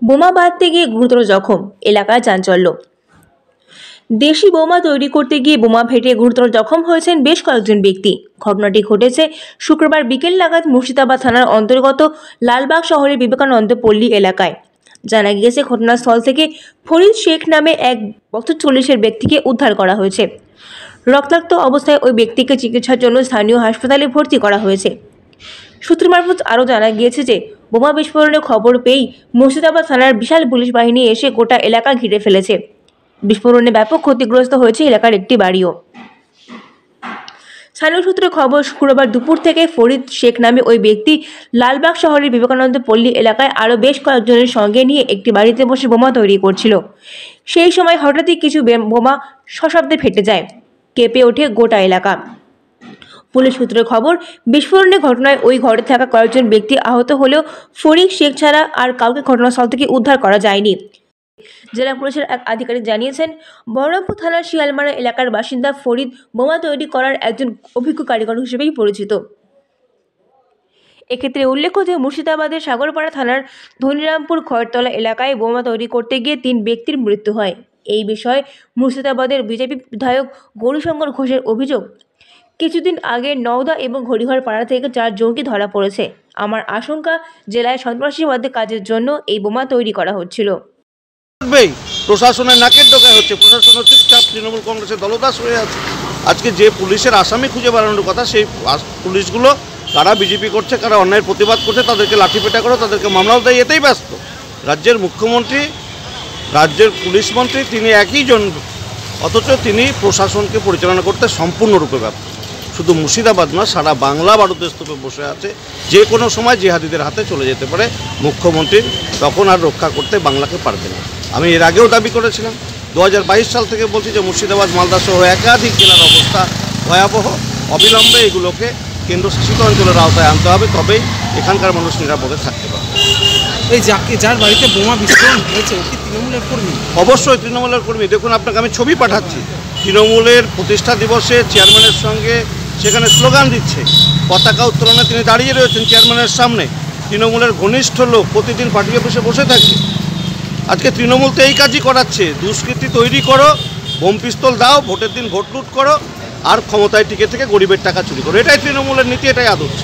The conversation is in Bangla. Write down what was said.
বোমা বাঁধতে গিয়ে গুরুতর জখম, এলাকায় চাঞ্চল্য। দেশি বোমা তৈরি করতে গিয়ে বোমা ফেটে গুরুতর জখম হয়েছেন বেশ কয়েকজন ব্যক্তি। ঘটনাটি ঘটেছে শুক্রবার বিকেল নাগাদ মুর্শিদাবাদ থানার অন্তর্গত লালবাগ শহরের বিবেকানন্দ পল্লী এলাকায়। জানা গিয়েছে, ঘটনাস্থল থেকে ফরিদ শেখ নামে এক বছর 40-এর ব্যক্তিকে উদ্ধার করা হয়েছে। রক্তাক্ত অবস্থায় ওই ব্যক্তিকে চিকিৎসার জন্য স্থানীয় হাসপাতালে ভর্তি করা হয়েছে। সূত্র মারফত আরও জানা গিয়েছে যে বোমা বিস্ফোরণের খবর পেয়েই মুর্শিদাবাদ থানার বিশাল পুলিশ বাহিনী এসে গোটা এলাকা ঘিরে ফেলেছে। বিস্ফোরণে ব্যাপক ক্ষতিগ্রস্ত হয়েছে এলাকার একটি বাড়িও। স্থানীয় সূত্রে খবর, শুক্রবার দুপুর থেকে ফরিদ শেখ নামে ওই ব্যক্তি লালবাগ শহরের বিবেকানন্দ পল্লী এলাকায় আরও বেশ কয়েকজনের সঙ্গে নিয়ে একটি বাড়িতে বসে বোমা তৈরি করছিল। সেই সময় হঠাৎই কিছু বোমা সশব্দে ফেটে যায়, কেঁপে ওঠে গোটা এলাকা। পুলিশ সূত্রে খবর, বিস্ফোরণের ঘটনায় ওই ঘরে থাকা কয়েকজন ব্যক্তি আহত হলেও ফরিদ শেখ ছাড়া আর কাউকে ঘটনাস্থল থেকে উদ্ধার করা যায়নি। জেলা পুলিশের এক আধিকারিক জানিয়েছেন, বহরমপুর থানার শিয়ালমারা এলাকার বাসিন্দা ফরিদ বোমা তৈরি করার একজন অভিজ্ঞ কারিগর হিসেবেই পরিচিত। এক্ষেত্রে উল্লেখ্য যে মুর্শিদাবাদের সাগরপাড়া থানার ধনিরামপুর খয়েরতলা এলাকায় বোমা তৈরি করতে গিয়ে 3 ব্যক্তির মৃত্যু হয়। এই বিষয়ে মুর্শিদাবাদের বিজেপি বিধায়ক গৌরীশঙ্কর ঘোষের অভিযোগ, কিছুদিন আগে নওদা এবং হরিহর পাড়া থেকে 4 জঙ্গি ধরা পড়েছে। আমার আশঙ্কা, জেলায় সন্ত্রাসীবাদের কাজের জন্য এই বোমা তৈরি করা হচ্ছিল। প্রশাসনের নাকের ডোকায় হচ্ছে, প্রশাসনের চুপচাপ, তৃণমূল কংগ্রেসের দলদাস হয়ে আছে। আজকে যে পুলিশের আসামি খুঁজে বেড়ানোর কথা, সেই পুলিশগুলো কারা বিজেপি করছে, কারা অন্যায়ের প্রতিবাদ করছে, তাদেরকে লাঠিপেটা করো, তাদেরকে মামলাও দেয়, এতেই ব্যস্ত। রাজ্যের মুখ্যমন্ত্রী, রাজ্যের পুলিশ মন্ত্রী তিনি একই জন, অথচ তিনি প্রশাসনকে পরিচালনা করতে সম্পূর্ণরূপে ব্যর্থ। শুধু মুর্শিদাবাদ না, সারা বাংলা বারুদের স্তূপে বসে আছে। যে কোনো সময় জিহাদিদের হাতে চলে যেতে পারে মুখ্যমন্ত্রী, তখন আর রক্ষা করতে বাংলাকে পারবে না। আমি এর আগেও দাবি করেছিলাম, 2022 সাল থেকে বলছি যে মুর্শিদাবাদ, মালদা সহ একাধিক জেলার অবস্থা ভয়াবহ। অবিলম্বে এগুলোকে কেন্দ্রশাসিত অঞ্চলের আওতায় আনতে হবে, তবেই এখানকার মানুষ নিরাপদে থাকতে পারবে। এই যার বাড়িতে বোমা বিস্ফোরণ হয়েছে ও কি তৃণমূলের কর্মী? অবশ্যই তৃণমূলের কর্মী। দেখুন, আপনাকে আমি ছবি পাঠাচ্ছি। তৃণমূলের প্রতিষ্ঠা দিবসে চেয়ারম্যানের সঙ্গে সেখানে স্লোগান দিচ্ছে, পতাকা উত্তোলনে তিনি দাঁড়িয়ে রয়েছেন চেয়ারম্যানের সামনে। তৃণমূলের ঘনিষ্ঠ লোক প্রতিদিন পার্টি অফিসে বসে থাকে। আজকে তৃণমূল তো এই কাজই করাচ্ছে, দুষ্কৃতি তৈরি করো, বোম পিস্তল দাও, ভোটের দিন ভোট লুট করো, আর ক্ষমতায় টিকে থেকে গরিবের টাকা চুরি করো। এটাই তৃণমূলের নীতি, এটাই আদর্শ।